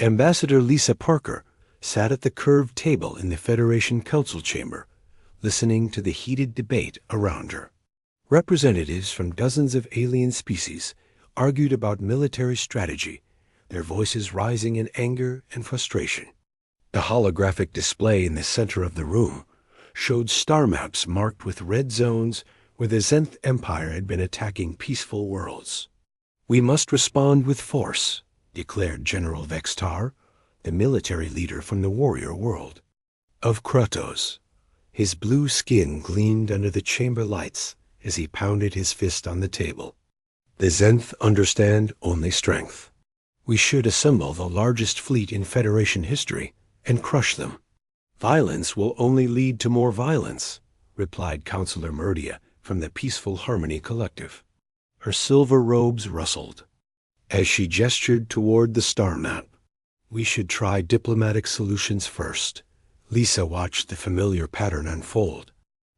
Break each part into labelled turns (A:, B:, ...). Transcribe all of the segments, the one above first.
A: Ambassador Lisa Parker sat at the curved table in the Federation Council chamber, listening to the heated debate around her. Representatives from dozens of alien species argued about military strategy, their voices rising in anger and frustration. The holographic display in the center of the room showed star maps marked with red zones where the Zenth Empire had been attacking peaceful worlds. "We must respond with force," declared General Vextar, the military leader from the warrior world of Kratos. His blue skin gleamed under the chamber lights as he pounded his fist on the table. "The Zenth understand only strength. We should assemble the largest fleet in Federation history and crush them." "Violence will only lead to more violence," replied Counselor Murdia from the Peaceful Harmony Collective. Her silver robes rustled as she gestured toward the star map. "We should try diplomatic solutions first." Lisa watched the familiar pattern unfold.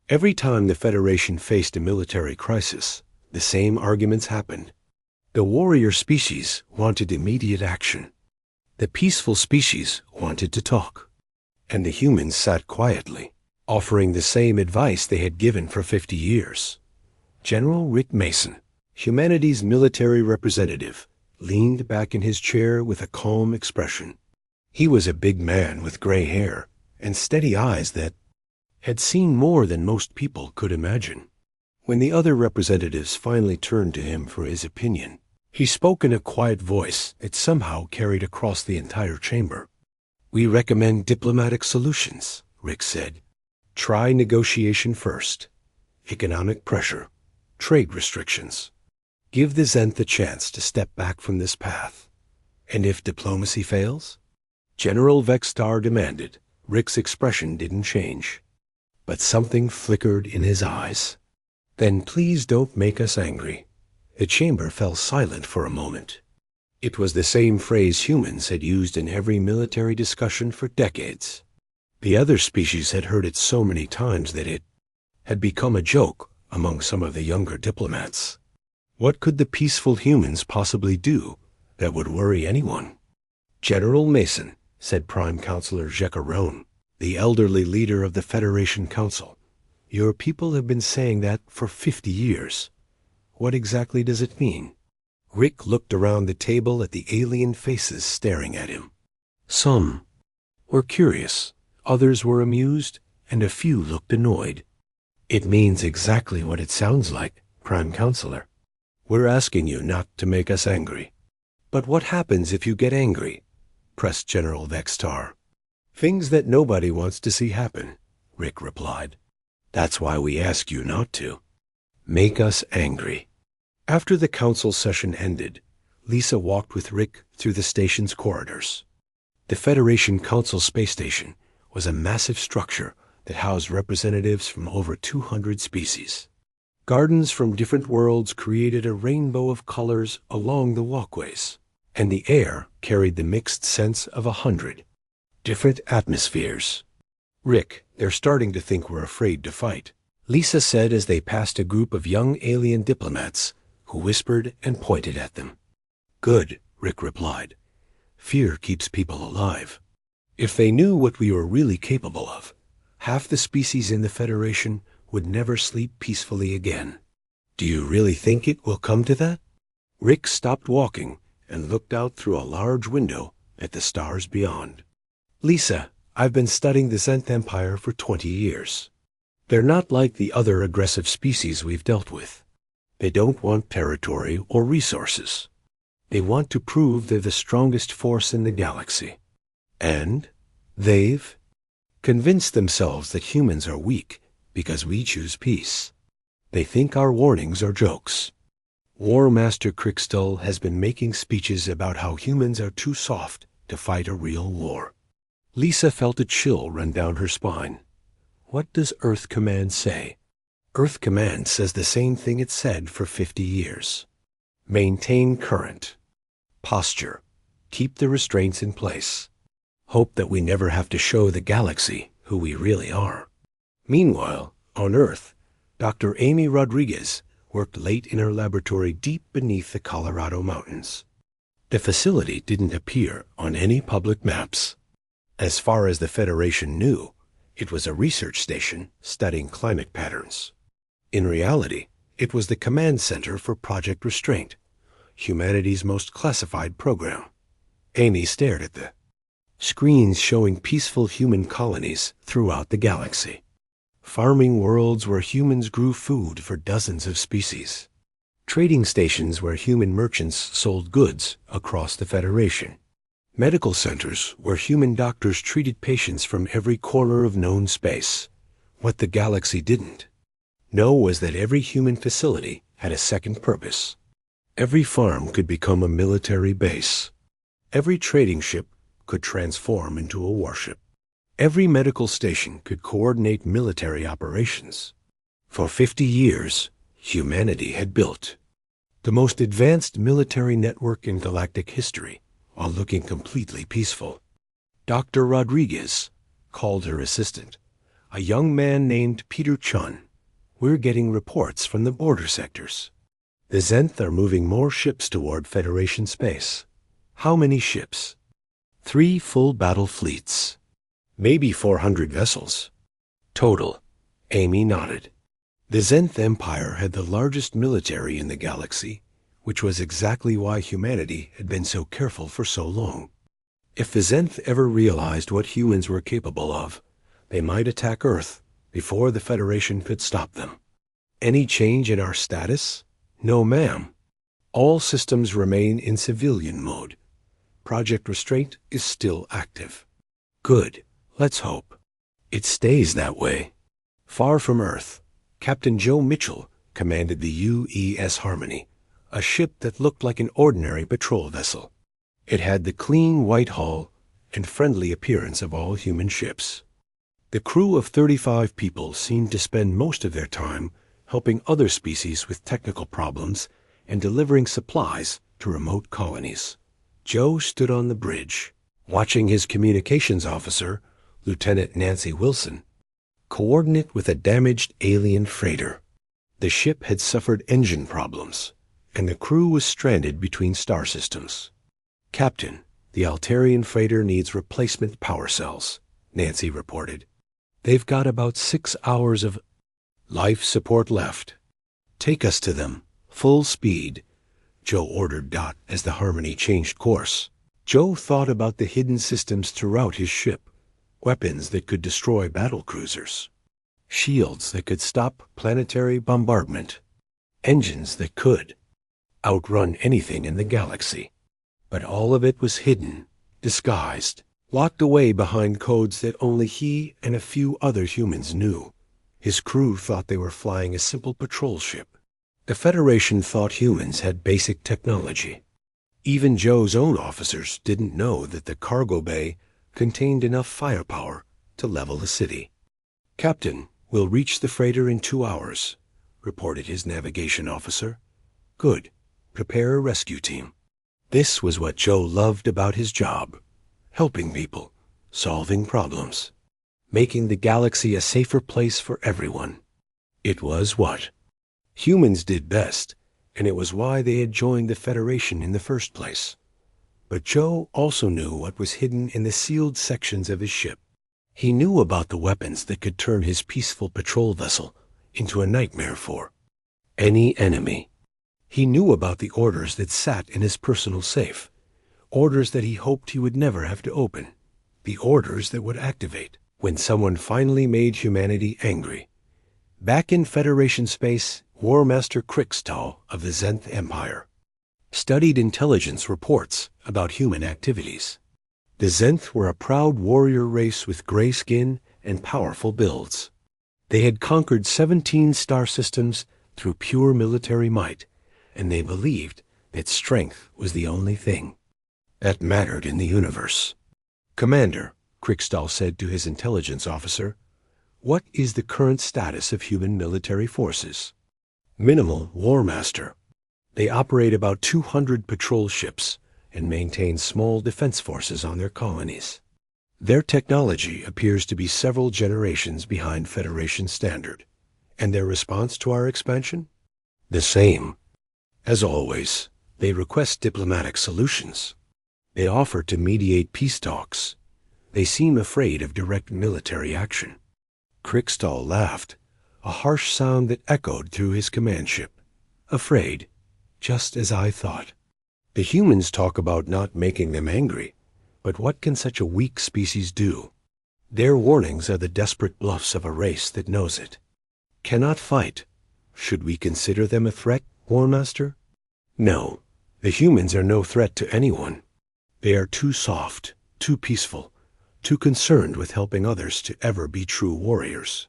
A: Every time the Federation faced a military crisis, the same arguments happened. The warrior species wanted immediate action. The peaceful species wanted to talk. And the humans sat quietly, offering the same advice they had given for 50 years. General Rick Mason, humanity's military representative, leaned back in his chair with a calm expression. He was a big man with gray hair and steady eyes that had seen more than most people could imagine. When the other representatives finally turned to him for his opinion, he spoke in a quiet voice that somehow carried across the entire chamber. "We recommend diplomatic solutions," Rick said. "Try negotiation first. Economic pressure, trade restrictions. Give the Zenth a chance to step back from this path. And if diplomacy fails?" General Vextar demanded. Rick's expression didn't change, but something flickered in his eyes. "Then please don't make us angry." The chamber fell silent for a moment. It was the same phrase humans had used in every military discussion for decades. The other species had heard it so many times that it had become a joke among some of the younger diplomats. What could the peaceful humans possibly do that would worry anyone? "General Mason," said Prime Counselor Jekaron, the elderly leader of the Federation Council, "your people have been saying that for 50 years. What exactly does it mean?" Rick looked around the table at the alien faces staring at him. Some were curious, others were amused, and a few looked annoyed. "It means exactly what it sounds like, Prime Counselor. We're asking you not to make us angry." "But what happens if you get angry?" pressed General Vextar. "Things that nobody wants to see happen," Rick replied. "That's why we ask you not to. Make us angry." After the council session ended, Lisa walked with Rick through the station's corridors. The Federation Council space station was a massive structure that housed representatives from over 200 species. Gardens from different worlds created a rainbow of colors along the walkways, and the air carried the mixed scents of 100 different atmospheres. "Rick, they're starting to think we're afraid to fight," Lisa said as they passed a group of young alien diplomats who whispered and pointed at them. "Good," Rick replied. "Fear keeps people alive. If they knew what we were really capable of, half the species in the Federation would never sleep peacefully again." "Do you really think it will come to that?" Rick stopped walking and looked out through a large window at the stars beyond. "Lisa, I've been studying the Zenth Empire for 20 years. They're not like the other aggressive species we've dealt with. They don't want territory or resources. They want to prove they're the strongest force in the galaxy. And they've convinced themselves that humans are weak because we choose peace. They think our warnings are jokes. War Master Crickstull has been making speeches about how humans are too soft to fight a real war." Lisa felt a chill run down her spine. What does Earth Command say? Earth Command says the same thing it said for 50 years. Maintain current. Posture. Keep the restraints in place. Hope that we never have to show the galaxy who we really are. Meanwhile, on Earth, Dr. Amy Rodriguez worked late in her laboratory deep beneath the Colorado mountains. The facility didn't appear on any public maps. As far as the Federation knew, it was a research station studying climate patterns. In reality, it was the command center for Project Restraint, humanity's most classified program. Amy stared at the screens showing peaceful human colonies throughout the galaxy. Farming worlds where humans grew food for dozens of species. Trading stations where human merchants sold goods across the Federation. Medical centers where human doctors treated patients from every corner of known space. What the galaxy didn't know was that every human facility had a second purpose. Every farm could become a military base. Every trading ship could transform into a warship. Every medical station could coordinate military operations. For 50 years, humanity had built the most advanced military network in galactic history while looking completely peaceful. Dr. Rodriguez called her assistant, a young man named Peter Chun. We're getting reports from the border sectors. The Zenth are moving more ships toward Federation space. How many ships? 3 full battle fleets. Maybe 400 vessels. Total. Amy nodded. The Zenth Empire had the largest military in the galaxy, which was exactly why humanity had been so careful for so long. If the Zenth ever realized what humans were capable of, they might attack Earth before the Federation could stop them. Any change in our status? No, ma'am. All systems remain in civilian mode. Project Restraint is still active. Good. Let's hope it stays that way. Far from Earth, Captain Joe Mitchell commanded the UES Harmony, a ship that looked like an ordinary patrol vessel. It had the clean white hull and friendly appearance of all human ships. The crew of 35 people seemed to spend most of their time helping other species with technical problems and delivering supplies to remote colonies. Joe stood on the bridge, watching his communications officer, Lieutenant Nancy Wilson, coordinate with a damaged alien freighter. The ship had suffered engine problems, and the crew was stranded between star systems. Captain, the Altarian freighter needs replacement power cells, Nancy reported. They've got about 6 hours of life support left. Take us to them, full speed, Joe ordered Dot as the Harmony changed course. Joe thought about the hidden systems throughout his ship. Weapons that could destroy battle cruisers. Shields that could stop planetary bombardment. Engines that could outrun anything in the galaxy. But all of it was hidden, disguised, locked away behind codes that only he and a few other humans knew. His crew thought they were flying a simple patrol ship. The Federation thought humans had basic technology. Even Joe's own officers didn't know that the cargo bay contained enough firepower to level a city. Captain, we'll reach the freighter in 2 hours, reported his navigation officer. Good. Prepare a rescue team. This was what Joe loved about his job. Helping people, solving problems, making the galaxy a safer place for everyone. It was what humans did best, and it was why they had joined the Federation in the first place. But Joe also knew what was hidden in the sealed sections of his ship. He knew about the weapons that could turn his peaceful patrol vessel into a nightmare for any enemy. He knew about the orders that sat in his personal safe, orders that he hoped he would never have to open, the orders that would activate when someone finally made humanity angry. Back in Federation space, War Master Krixtal of the Zenth Empire studied intelligence reports about human activities. The Zenth were a proud warrior race with gray skin and powerful builds. They had conquered 17 star systems through pure military might, and they believed that strength was the only thing that mattered in the universe. Commander, Krixtal said to his intelligence officer, what is the current status of human military forces? Minimal, War Master. They operate about 200 patrol ships and maintain small defense forces on their colonies. Their technology appears to be several generations behind Federation standard. And their response to our expansion? The same. As always, They request diplomatic solutions. They offer to mediate peace talks. They seem afraid of direct military action. Krickstall laughed, a harsh sound that echoed through his command ship. Afraid, just as I thought. The humans talk about not making them angry, but what can such a weak species do? Their warnings are the desperate bluffs of a race that knows it. Cannot fight. Should we consider them a threat, War Master? No, the humans are no threat to anyone. They are too soft, too peaceful, too concerned with helping others to ever be true warriors.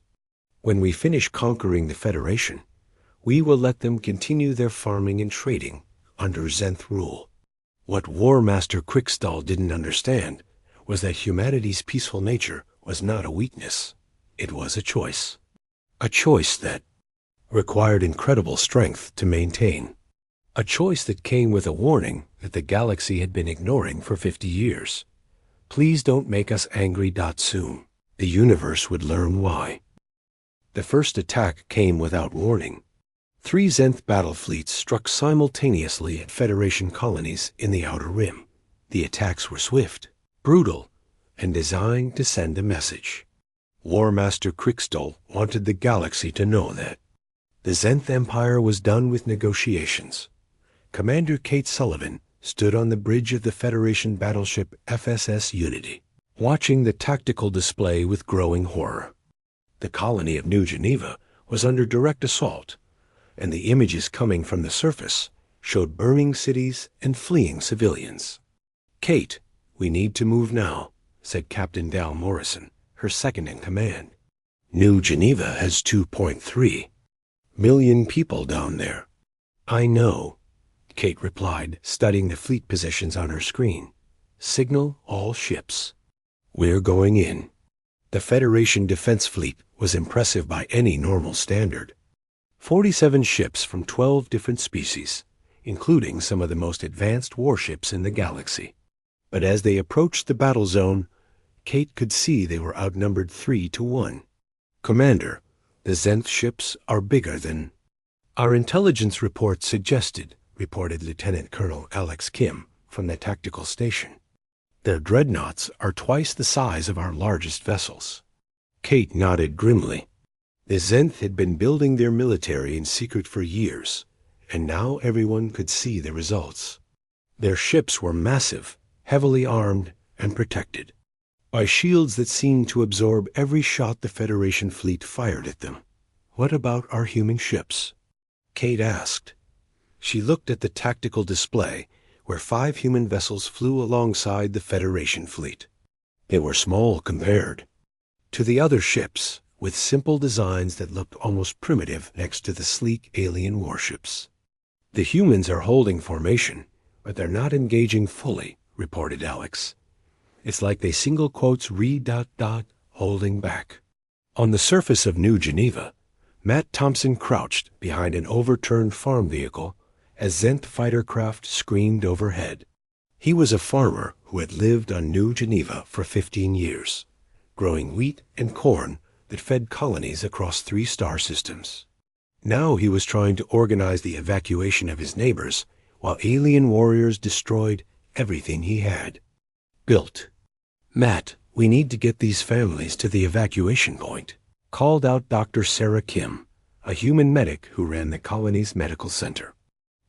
A: When we finish conquering the Federation, we will let them continue their farming and trading under Zenth rule. What War Master Krickstall didn't understand was that humanity's peaceful nature was not a weakness. It was a choice. A choice that required incredible strength to maintain. A choice that came with a warning that the galaxy had been ignoring for 50 years. Please don't make us angry. Soon, the universe would learn why. The first attack came without warning. 3 Zenth battle fleets struck simultaneously at Federation colonies in the Outer Rim. The attacks were swift, brutal, and designed to send a message. War Master Krickstall wanted the galaxy to know that the Zenth Empire was done with negotiations. Commander Kate Sullivan stood on the bridge of the Federation battleship FSS Unity, watching the tactical display with growing horror. The colony of New Geneva was under direct assault, and the images coming from the surface showed burning cities and fleeing civilians. "Kate, we need to move now," said Captain Dal Morrison, her second in command. "New Geneva has 2.3 million people down there." "I know," Kate replied, studying the fleet positions on her screen. "Signal all ships. We're going in." The Federation Defense Fleet was impressive by any normal standard. 47 ships from 12 different species, including some of the most advanced warships in the galaxy. But as they approached the battle zone, Kate could see they were outnumbered 3-1. "Commander, the Zenth ships are bigger than our intelligence report suggested," reported Lieutenant Colonel Alex Kim from the tactical station. "Their dreadnoughts are twice the size of our largest vessels." Kate nodded grimly. The Zenth had been building their military in secret for years, and now everyone could see the results. Their ships were massive, heavily armed, and protected by shields that seemed to absorb every shot the Federation fleet fired at them. "What about our human ships?" Kate asked. She looked at the tactical display where 5 human vessels flew alongside the Federation fleet. They were small compared to the other ships, with simple designs that looked almost primitive next to the sleek alien warships. "The humans are holding formation, but they're not engaging fully," reported Alex. "It's like they single quotes holding back." On the surface of New Geneva, Matt Thompson crouched behind an overturned farm vehicle as Zenth fighter craft screamed overhead. He was a farmer who had lived on New Geneva for 15 years, growing wheat and corn that fed colonies across 3 star systems. Now he was trying to organize the evacuation of his neighbors while alien warriors destroyed everything he had built. "Matt, we need to get these families to the evacuation point," called out Dr. Sarah Kim, a human medic who ran the colony's medical center.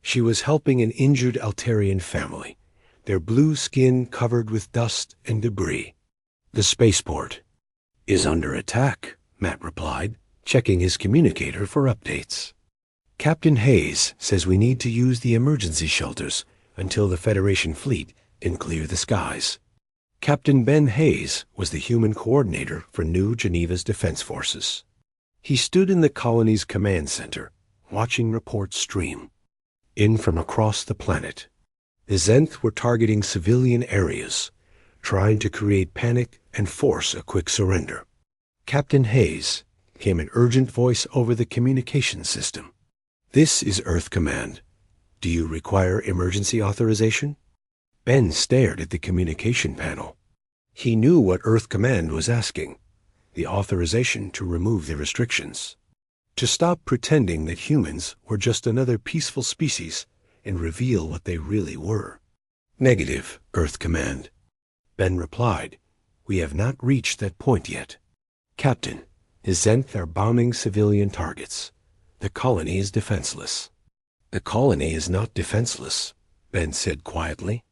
A: She was helping an injured Altarian family, their blue skin covered with dust and debris. "The spaceport is under attack," Matt replied, checking his communicator for updates. "Captain Hayes says we need to use the emergency shelters until the Federation fleet can clear the skies." Captain Ben Hayes was the human coordinator for New Geneva's defense forces. He stood in the colony's command center, watching reports stream in from across the planet. The Zenth were targeting civilian areas, trying to create panic and force a quick surrender. "Captain Hayes," came an urgent voice over the communication system. "This is Earth Command. Do you require emergency authorization?" Ben stared at the communication panel. He knew what Earth Command was asking: the authorization to remove the restrictions, to stop pretending that humans were just another peaceful species and reveal what they really were. Negative, Earth Command. Ben replied, "We have not reached that point yet. Captain, his Zenth are bombing civilian targets. The colony is defenseless." "The colony is not defenseless," Ben said quietly.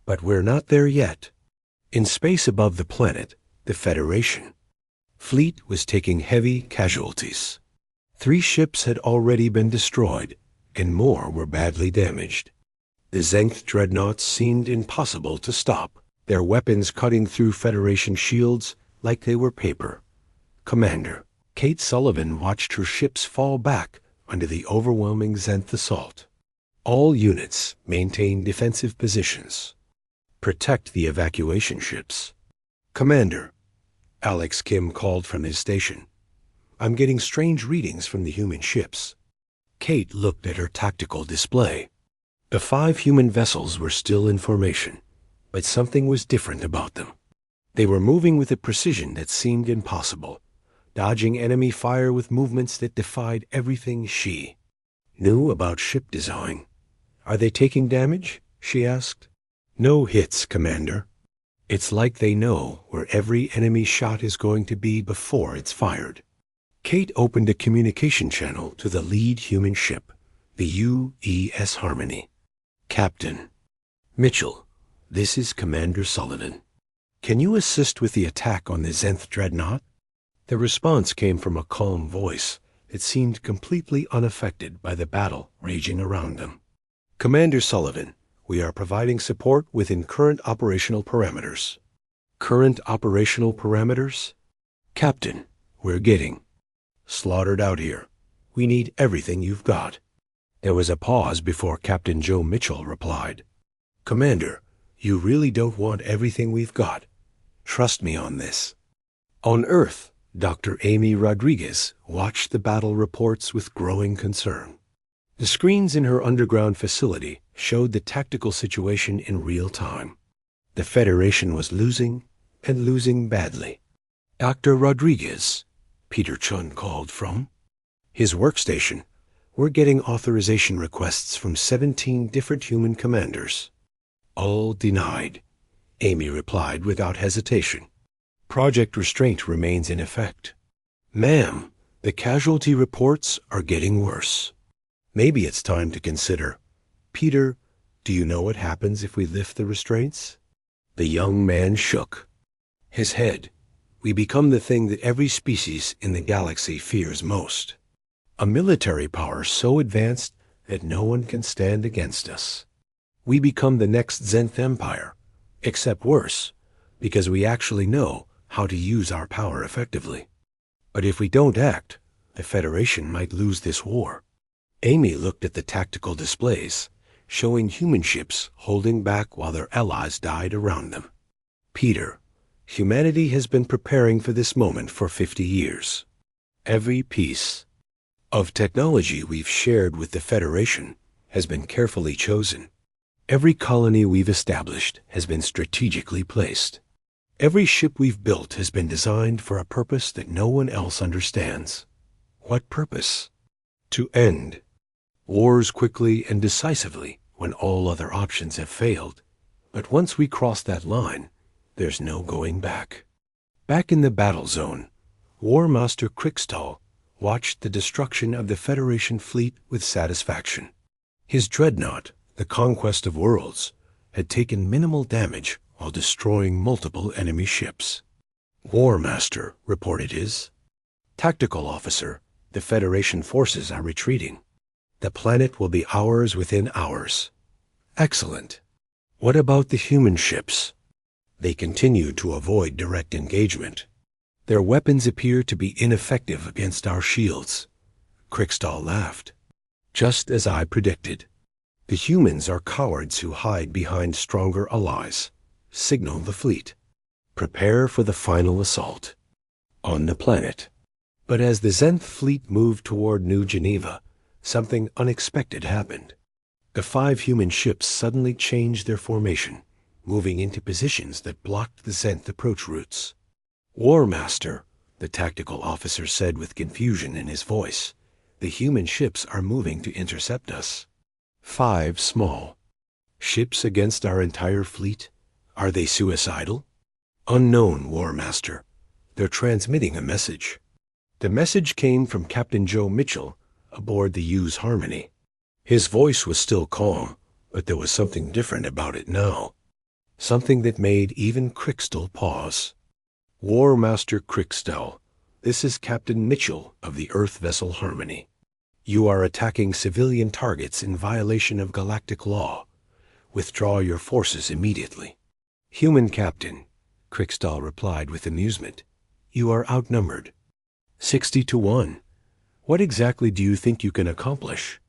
A: "But we're not there yet." In space above the planet, the Federation fleet was taking heavy casualties. 3 ships had already been destroyed, and more were badly damaged. The Zenth dreadnoughts seemed impossible to stop, their weapons cutting through Federation shields like they were paper. Commander, Kate Sullivan watched her ships fall back under the overwhelming Zenth assault. All units maintain defensive positions. Protect the evacuation ships. Commander, Alex Kim called from his station. "I'm getting strange readings from the human ships." Kate looked at her tactical display. The 5 human vessels were still in formation, but something was different about them. They were moving with a precision that seemed impossible, dodging enemy fire with movements that defied everything she knew about ship design. "Are they taking damage?" she asked. "No hits, Commander. It's like they know where every enemy shot is going to be before it's fired." Kate opened a communication channel to the lead human ship, the UES Harmony. "Captain Mitchell, this is Commander Sullivan. Can you assist with the attack on the Zenth dreadnought?" The response came from a calm voice that seemed completely unaffected by the battle raging around them. "Commander Sullivan, we are providing support within current operational parameters." "Current operational parameters?" "Captain, we're getting slaughtered out here. We need everything you've got." There was a pause before Captain Joe Mitchell replied. "Commander, you really don't want everything we've got. Trust me on this." On Earth, Dr. Amy Rodriguez watched the battle reports with growing concern. The screens in her underground facility showed the tactical situation in real time. The Federation was losing, and losing badly. "Dr. Rodriguez," Peter Chun called from his workstation, "we're getting authorization requests from 17 different human commanders." "All denied," Amy replied without hesitation. "Project Restraint remains in effect." "Ma'am, the casualty reports are getting worse. Maybe it's time to consider." "Peter, do you know what happens if we lift the restraints?" The young man shook his head. "We become the thing that every species in the galaxy fears most. A military power so advanced that no one can stand against us. We become the next Zenth Empire, except worse, because we actually know how to use our power effectively. But if we don't act, the Federation might lose this war." Amy looked at the tactical displays, showing human ships holding back while their allies died around them. "Peter, humanity has been preparing for this moment for 50 years. Every piece of technology we've shared with the Federation has been carefully chosen. Every colony we've established has been strategically placed. Every ship we've built has been designed for a purpose that no one else understands." "What purpose?" "To end wars quickly and decisively when all other options have failed. But once we cross that line, there's no going back." Back in the battle zone, War Master Kriegstall watched the destruction of the Federation fleet with satisfaction. His dreadnought, the Conquest of Worlds, had taken minimal damage while destroying multiple enemy ships. "War Master," reported his tactical officer, "the Federation forces are retreating. The planet will be ours within hours." "Excellent. What about the human ships?" "They continue to avoid direct engagement. Their weapons appear to be ineffective against our shields." Kriegstall laughed. "Just as I predicted. The humans are cowards who hide behind stronger allies. Signal the fleet. Prepare for the final assault on the planet." But as the Zenth fleet moved toward New Geneva, something unexpected happened. The 5 human ships suddenly changed their formation, moving into positions that blocked the Zenth approach routes. "War Master," the tactical officer said with confusion in his voice, "the human ships are moving to intercept us." 5 small. Ships against our entire fleet? Are they suicidal? Unknown, War Master. They're transmitting a message. The message came from Captain Joe Mitchell aboard the U's Harmony. His voice was still calm, but there was something different about it now. Something that made even Crickstal pause. War Master Crickstal, this is Captain Mitchell of the Earth vessel Harmony. You are attacking civilian targets in violation of galactic law. Withdraw your forces immediately. Human Captain, Crickstal replied with amusement. You are outnumbered. 60 to 1. What exactly do you think you can accomplish?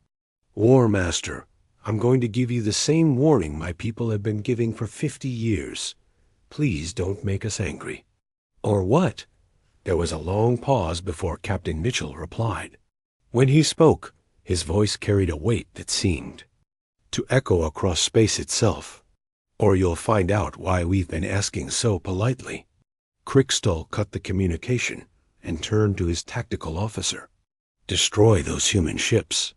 A: War Master, I'm going to give you the same warning my people have been giving for 50 years. Please don't make us angry. Or what? There was a long pause before Captain Mitchell replied. When he spoke, his voice carried a weight that seemed to echo across space itself. Or you'll find out why we've been asking so politely. Crickstal cut the communication and turned to his tactical officer. Destroy those human ships.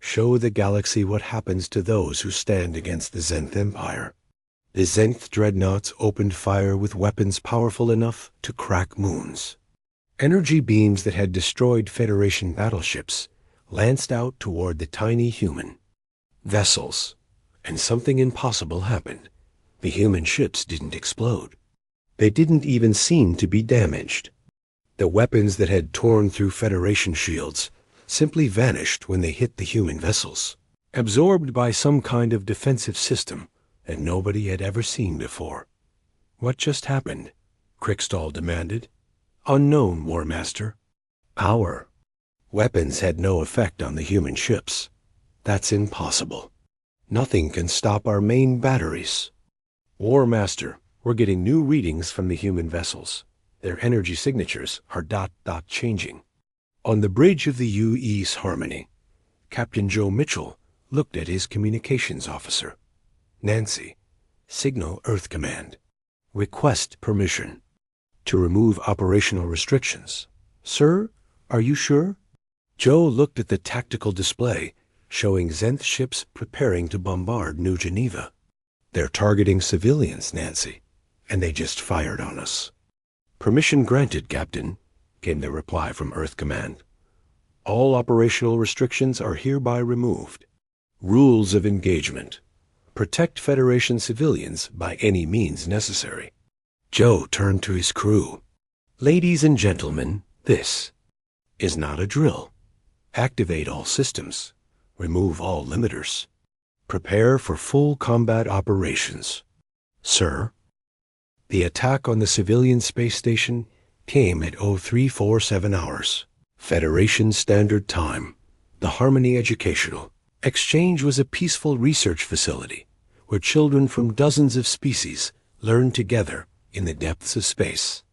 A: Show the galaxy what happens to those who stand against the Zenth Empire. The Zenth dreadnoughts opened fire with weapons powerful enough to crack moons. Energy beams that had destroyed Federation battleships lanced out toward the tiny human vessels. And something impossible happened. The human ships didn't explode. They didn't even seem to be damaged. The weapons that had torn through Federation shields simply vanished when they hit the human vessels, absorbed by some kind of defensive system that nobody had ever seen before. What just happened? Crickstal demanded. Unknown, War Master. Our weapons had no effect on the human ships. That's impossible. Nothing can stop our main batteries. War Master, we're getting new readings from the human vessels. Their energy signatures are ... changing. On the bridge of the UE's Harmony, Captain Joe Mitchell looked at his communications officer. Nancy, signal Earth Command. Request permission to remove operational restrictions. Sir, are you sure? Joe looked at the tactical display showing Zenth ships preparing to bombard New Geneva. They're targeting civilians, Nancy, and they just fired on us. Permission granted, Captain, came the reply from Earth Command. All operational restrictions are hereby removed. Rules of engagement. Protect Federation civilians by any means necessary. Joe turned to his crew. Ladies and gentlemen, this is not a drill. Activate all systems. Remove all limiters. Prepare for full combat operations. Sir, the attack on the civilian space station came at 0347 hours. Federation Standard Time. The Harmony Educational Exchange was a peaceful research facility where children from dozens of species learned together in the depths of space.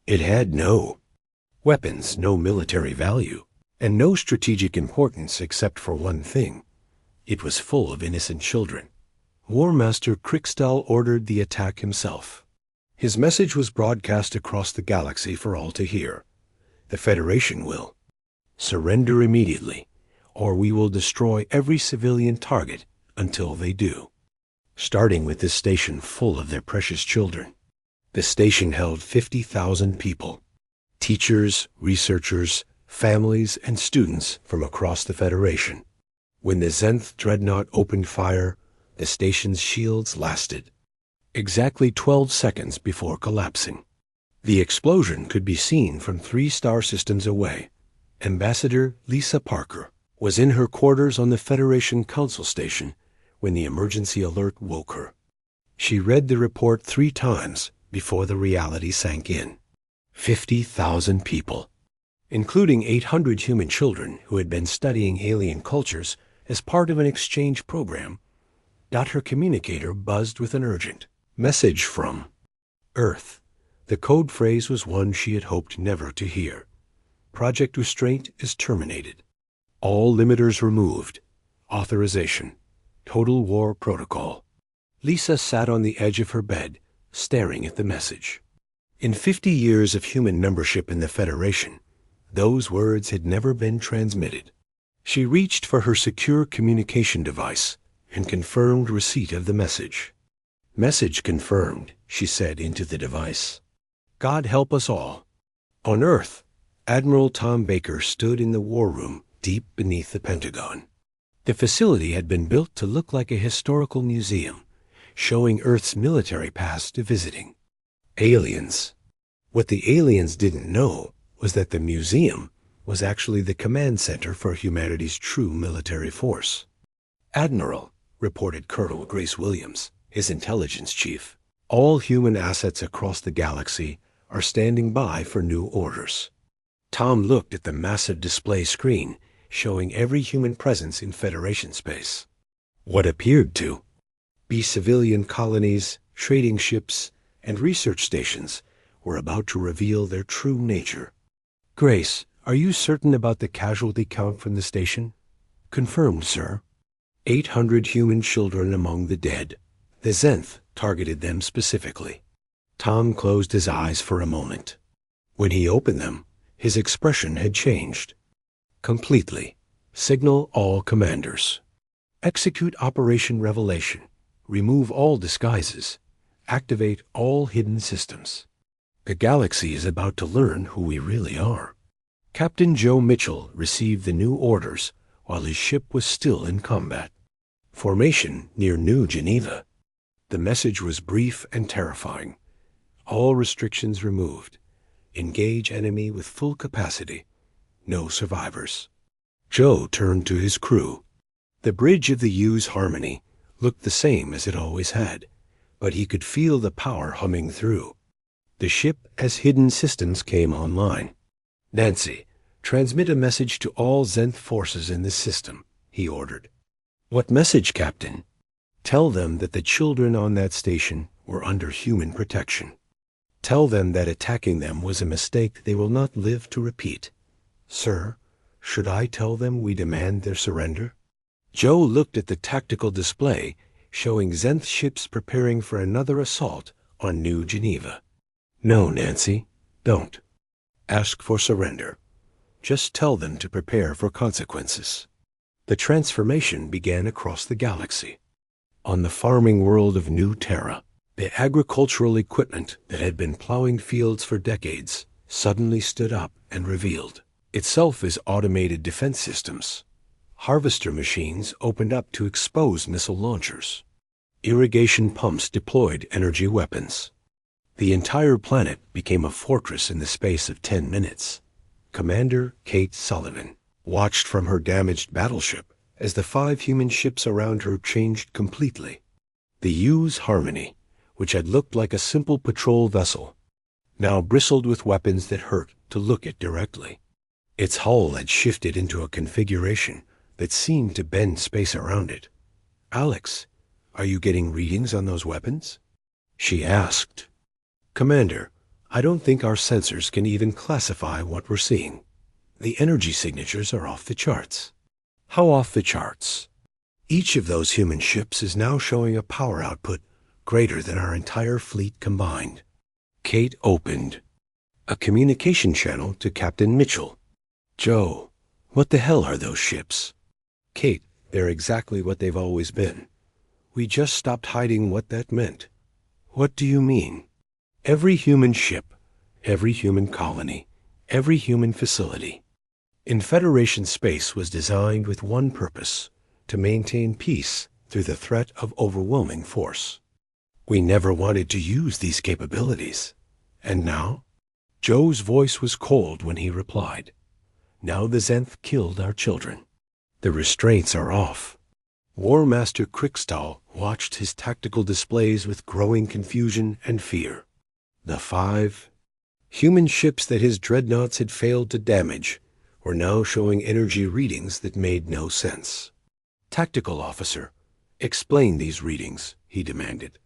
A: It had no weapons, no military value, and no strategic importance except for one thing. It was full of innocent children. War Master Crickstal ordered the attack himself. His message was broadcast across the galaxy for all to hear. The Federation will surrender immediately, or we will destroy every civilian target until they do. Starting with this station full of their precious children. The station held 50,000 people. Teachers, researchers, families, and students from across the Federation. When the Zenth dreadnought opened fire, the station's shields lasted exactly 12 seconds before collapsing. The explosion could be seen from 3 star systems away. Ambassador Lisa Parker was in her quarters on the Federation Council Station when the emergency alert woke her. She read the report 3 times before the reality sank in. 50,000 people, including 800 human children who had been studying alien cultures as part of an exchange program. Her communicator buzzed with an urgent message from Earth. The code phrase was one she had hoped never to hear. Project Restraint is terminated. All limiters removed. Authorization. Total War Protocol. Lisa sat on the edge of her bed, staring at the message. In 50 years of human membership in the Federation, those words had never been transmitted. She reached for her secure communication device and confirmed receipt of the message. "Message confirmed," she said into the device. "God help us all." On Earth, Admiral Tom Baker stood in the war room deep beneath the Pentagon. The facility had been built to look like a historical museum, showing Earth's military past to visiting. Aliens. What the aliens didn't know was that the museum was actually the command center for humanity's true military force. "Admiral," reported Colonel Grace Williams, his intelligence chief, "all human assets across the galaxy are standing by for new orders." Tom looked at the massive display screen showing every human presence in Federation space. What appeared to be civilian colonies, trading ships, and research stations were about to reveal their true nature. "Grace, are you certain about the casualty count from the station?" "Confirmed, sir." 800 human children among the dead. The Zenth targeted them specifically. Tom closed his eyes for a moment. When he opened them, his expression had changed. "Completely. Signal all commanders. Execute Operation Revelation. Remove all disguises. Activate all hidden systems. The galaxy is about to learn who we really are." Captain Joe Mitchell received the new orders while his ship was still in combat. Formation near New Geneva. The message was brief and terrifying. All restrictions removed. Engage enemy with full capacity. No survivors. Joe turned to his crew. The bridge of the U's Harmony looked the same as it always had, but he could feel the power humming through. The ship as hidden systems came online. "Nancy, transmit a message to all Zenth forces in this system," he ordered. "What message, Captain?" "Tell them that the children on that station were under human protection. Tell them that attacking them was a mistake they will not live to repeat." "Sir, should I tell them we demand their surrender?" Joe looked at the tactical display showing Zenth ships preparing for another assault on New Geneva. "No, Nancy, don't. Ask for surrender. Just tell them to prepare for consequences." The transformation began across the galaxy. On the farming world of New Terra, the agricultural equipment that had been plowing fields for decades suddenly stood up and revealed itself as automated defense systems. Harvester machines opened up to expose missile launchers. Irrigation pumps deployed energy weapons. The entire planet became a fortress in the space of 10 minutes. Commander Kate Sullivan watched from her damaged battleship as the 5 human ships around her changed completely. The U's Harmony, which had looked like a simple patrol vessel, now bristled with weapons that hurt to look at directly. Its hull had shifted into a configuration that seemed to bend space around it. "Alex, are you getting readings on those weapons?" she asked. "Commander, I don't think our sensors can even classify what we're seeing. The energy signatures are off the charts." "How off the charts?" "Each of those human ships is now showing a power output greater than our entire fleet combined." Kate opened a communication channel to Captain Mitchell. "Joe, what the hell are those ships?" "Kate, they're exactly what they've always been. We just stopped hiding what that meant." "What do you mean?" "Every human ship, every human colony, every human facility in Federation space was designed with one purpose: to maintain peace through the threat of overwhelming force. We never wanted to use these capabilities. And now?" Joe's voice was cold when he replied. "Now the Zenth killed our children. The restraints are off." War Master Krickstall watched his tactical displays with growing confusion and fear. The 5 human ships that his dreadnoughts had failed to damage were now showing energy readings that made no sense. "Tactical officer, explain these readings," he demanded.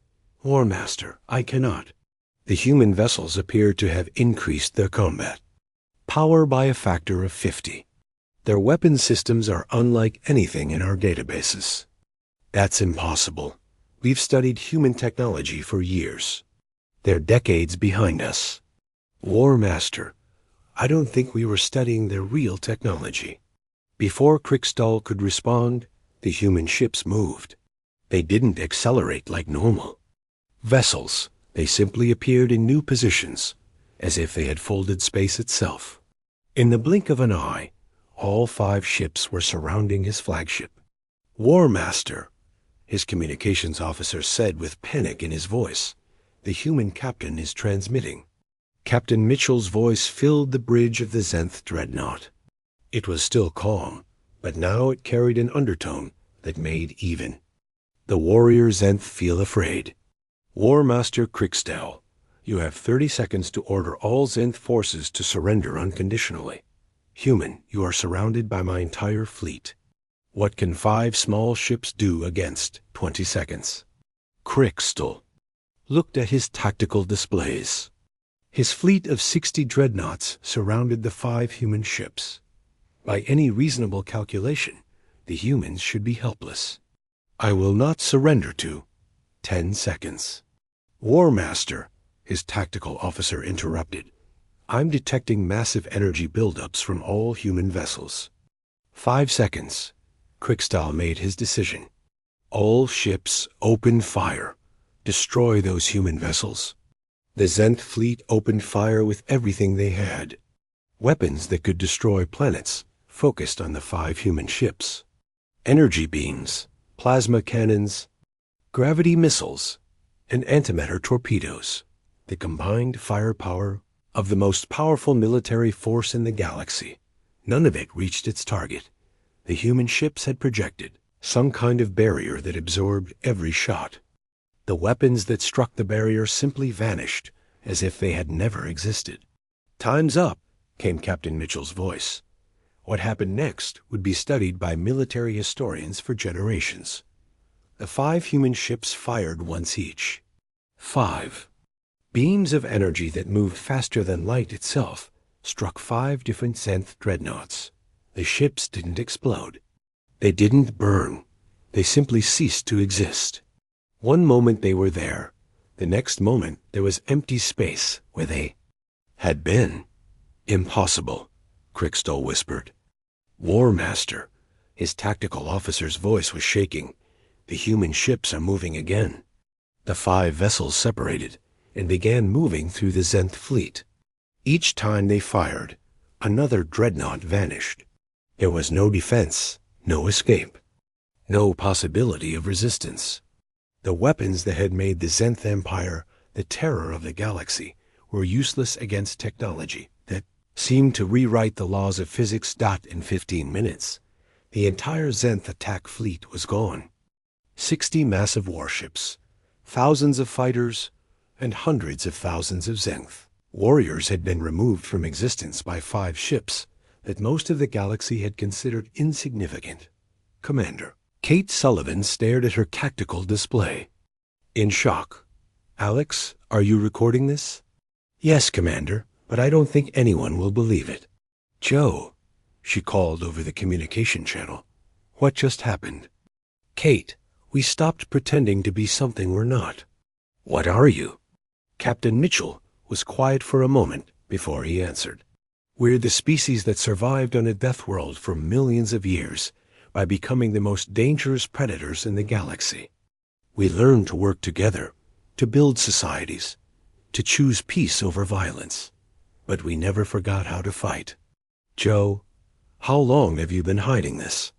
A: "War Master, I cannot." The human vessels appear to have increased their combat power by a factor of 50. Their weapon systems are unlike anything in our databases. "That's impossible. We've studied human technology for years. They're decades behind us." "War Master, I don't think we were studying their real technology." Before Krikstal could respond, the human ships moved. They didn't accelerate like normal vessels. They simply appeared in new positions, as if they had folded space itself. In the blink of an eye, all 5 ships were surrounding his flagship. "War Master," his communications officer said with panic in his voice. "The human captain is transmitting." Captain Mitchell's voice filled the bridge of the Zenth dreadnought. It was still calm, but now it carried an undertone that made even the warrior Zenth feel afraid. "War Master Krikstal, you have 30 seconds to order all Zenth forces to surrender unconditionally. Human, you are surrounded by my entire fleet. What can 5 small ships do against 20 seconds? Krikstal looked at his tactical displays. His fleet of 60 dreadnoughts surrounded the 5 human ships. By any reasonable calculation, the humans should be helpless. "I will not surrender to 10 seconds. "War Master," his tactical officer interrupted. "I'm detecting massive energy buildups from all human vessels." 5 seconds. Krikstal made his decision. "All ships open fire. Destroy those human vessels." The Zenth fleet opened fire with everything they had. Weapons that could destroy planets focused on the 5 human ships. Energy beams, plasma cannons, gravity missiles, and antimatter torpedoes. The combined firepower of the most powerful military force in the galaxy. None of it reached its target. The human ships had projected some kind of barrier that absorbed every shot. The weapons that struck the barrier simply vanished, as if they had never existed. "Time's up," came Captain Mitchell's voice. What happened next would be studied by military historians for generations. The 5 human ships fired once each. 5 beams of energy that moved faster than light itself struck 5 different Zenth dreadnoughts. The ships didn't explode. They didn't burn. They simply ceased to exist. One moment they were there. The next moment there was empty space where they had been. "Impossible," Krikstal whispered. "War Master," his tactical officer's voice was shaking. "The human ships are moving again." The 5 vessels separated and began moving through the Zenth fleet. Each time they fired, another dreadnought vanished. There was no defense, no escape, no possibility of resistance. The weapons that had made the Zenth Empire the terror of the galaxy were useless against technology that seemed to rewrite the laws of physics. In 15 minutes, the entire Zenth attack fleet was gone. 60 massive warships, thousands of fighters, and hundreds of thousands of Zenth warriors had been removed from existence by 5 ships that most of the galaxy had considered insignificant. "Commander." Kate Sullivan stared at her tactical display, in shock. "Alex, are you recording this?" "Yes, Commander, but I don't think anyone will believe it." "Joe," she called over the communication channel. "What just happened?" "Kate, we stopped pretending to be something we're not." "What are you?" Captain Mitchell was quiet for a moment before he answered. "We're the species that survived on a death world for millions of years by becoming the most dangerous predators in the galaxy. We learned to work together, to build societies, to choose peace over violence. But we never forgot how to fight." "Joe, how long have you been hiding this?"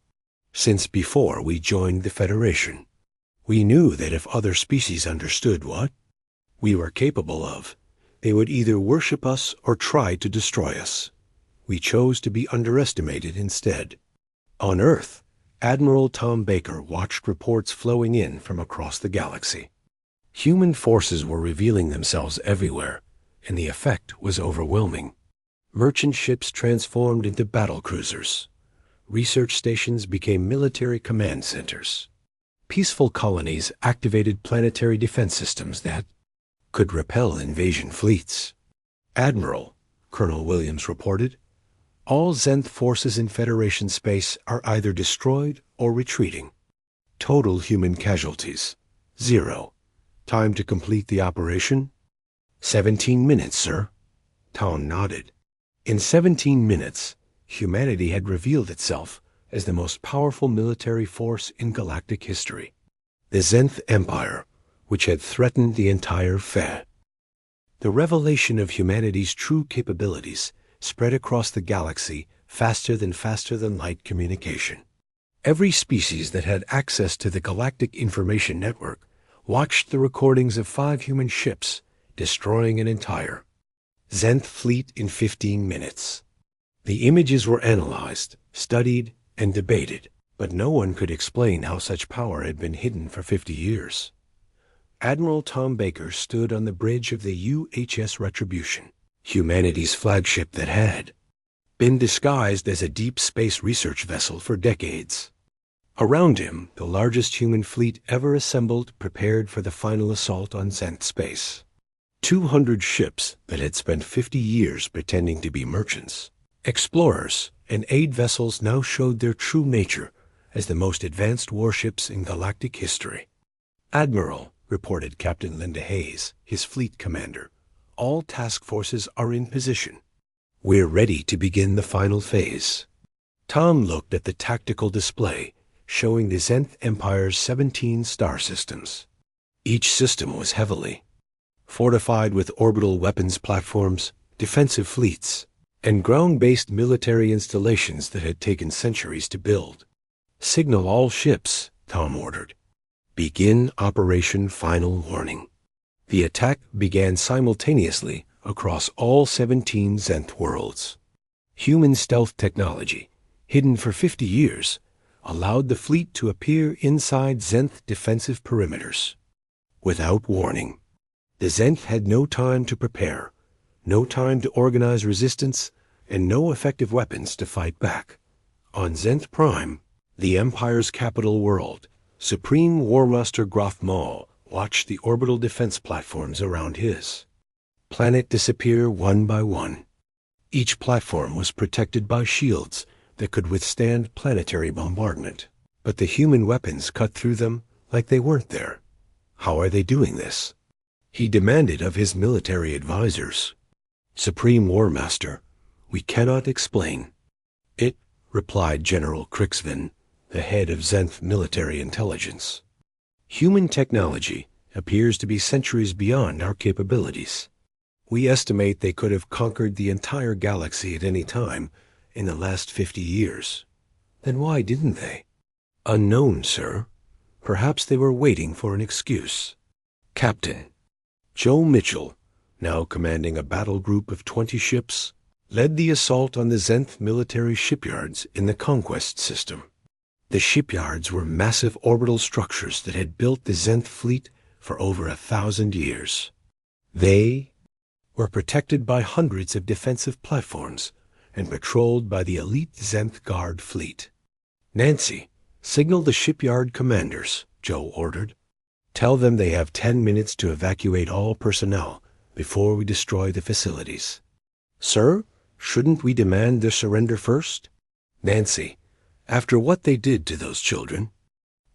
A: "Since before we joined the Federation. We knew that if other species understood what we were capable of, they would either worship us or try to destroy us. We chose to be underestimated instead." On Earth, Admiral Tom Baker watched reports flowing in from across the galaxy. Human forces were revealing themselves everywhere, and the effect was overwhelming. Merchant ships transformed into battle cruisers. Research stations became military command centers. Peaceful colonies activated planetary defense systems that could repel invasion fleets. "Admiral," Colonel Williams reported, "all Zenth forces in Federation space are either destroyed or retreating. Total human casualties, 0. Time to complete the operation?" 17 minutes, sir." Tom nodded. In 17 minutes, humanity had revealed itself as the most powerful military force in galactic history. The Zenth Empire, which had threatened the entire FE. The revelation of humanity's true capabilities spread across the galaxy faster than light communication. Every species that had access to the Galactic Information Network watched the recordings of 5 human ships destroying an entire Zenth fleet in 15 minutes. The images were analyzed, studied, and debated, but no one could explain how such power had been hidden for 50 years. Admiral Tom Baker stood on the bridge of the UHS Retribution, humanity's flagship that had been disguised as a deep space research vessel for decades. Around him, the largest human fleet ever assembled prepared for the final assault on Zenth space. 200 ships that had spent 50 years pretending to be merchants, explorers, and aid vessels now showed their true nature as the most advanced warships in galactic history. "Admiral," reported Captain Linda Hayes, his fleet commander, "all task forces are in position. We're ready to begin the final phase." Tom looked at the tactical display showing the Zenth Empire's 17 star systems. Each system was heavily fortified with orbital weapons platforms, defensive fleets, and ground-based military installations that had taken centuries to build. "Signal all ships," Tom ordered. "Begin Operation Final Warning." The attack began simultaneously across all 17 Zenth worlds. Human stealth technology, hidden for 50 years, allowed the fleet to appear inside Zenth defensive perimeters. Without warning, the Zenth had no time to prepare, no time to organize resistance, and no effective weapons to fight back. On Zenth Prime, the Empire's capital world, Supreme War Master Groff Maul watched the orbital defense platforms around his planet disappear one by one. Each platform was protected by shields that could withstand planetary bombardment, but the human weapons cut through them like they weren't there. "How are they doing this?" he demanded of his military advisors. "Supreme War Master, we cannot explain it," replied General Crixvin, the head of Zenth military intelligence. "Human technology appears to be centuries beyond our capabilities. We estimate they could have conquered the entire galaxy at any time in the last 50 years. Then why didn't they?" "Unknown, sir. Perhaps they were waiting for an excuse." Captain Joe Mitchell, now commanding a battle group of 20 ships, led the assault on the Zenth military shipyards in the Conquest system. The shipyards were massive orbital structures that had built the Zenth fleet for over 1,000 years. They were protected by hundreds of defensive platforms and patrolled by the elite Zenth Guard fleet. "Nancy, signal the shipyard commanders," Joe ordered. "Tell them they have 10 minutes to evacuate all personnel before we destroy the facilities." "Sir, shouldn't we demand their surrender first?" "Nancy, after what they did to those children,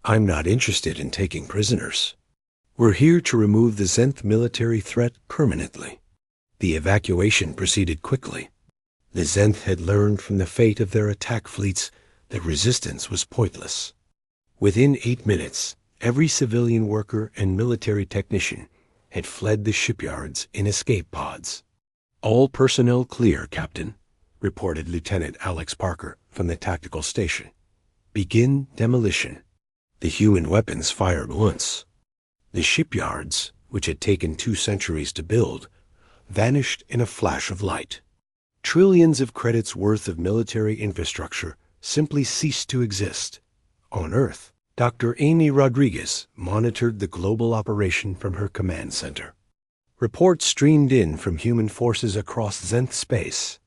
A: I'm not interested in taking prisoners. We're here to remove the Zenth military threat permanently." The evacuation proceeded quickly. The Zenth had learned from the fate of their attack fleets that resistance was pointless. Within 8 minutes, every civilian worker and military technician had fled the shipyards in escape pods. "All personnel clear, Captain," reported Lieutenant Alex Parker from the tactical station. "Begin demolition." The human weapons fired once. The shipyards, which had taken 2 centuries to build, vanished in a flash of light. Trillions of credits worth of military infrastructure simply ceased to exist. On Earth, Dr. Amy Rodriguez monitored the global operation from her command center. Reports streamed in from human forces across Zenth space,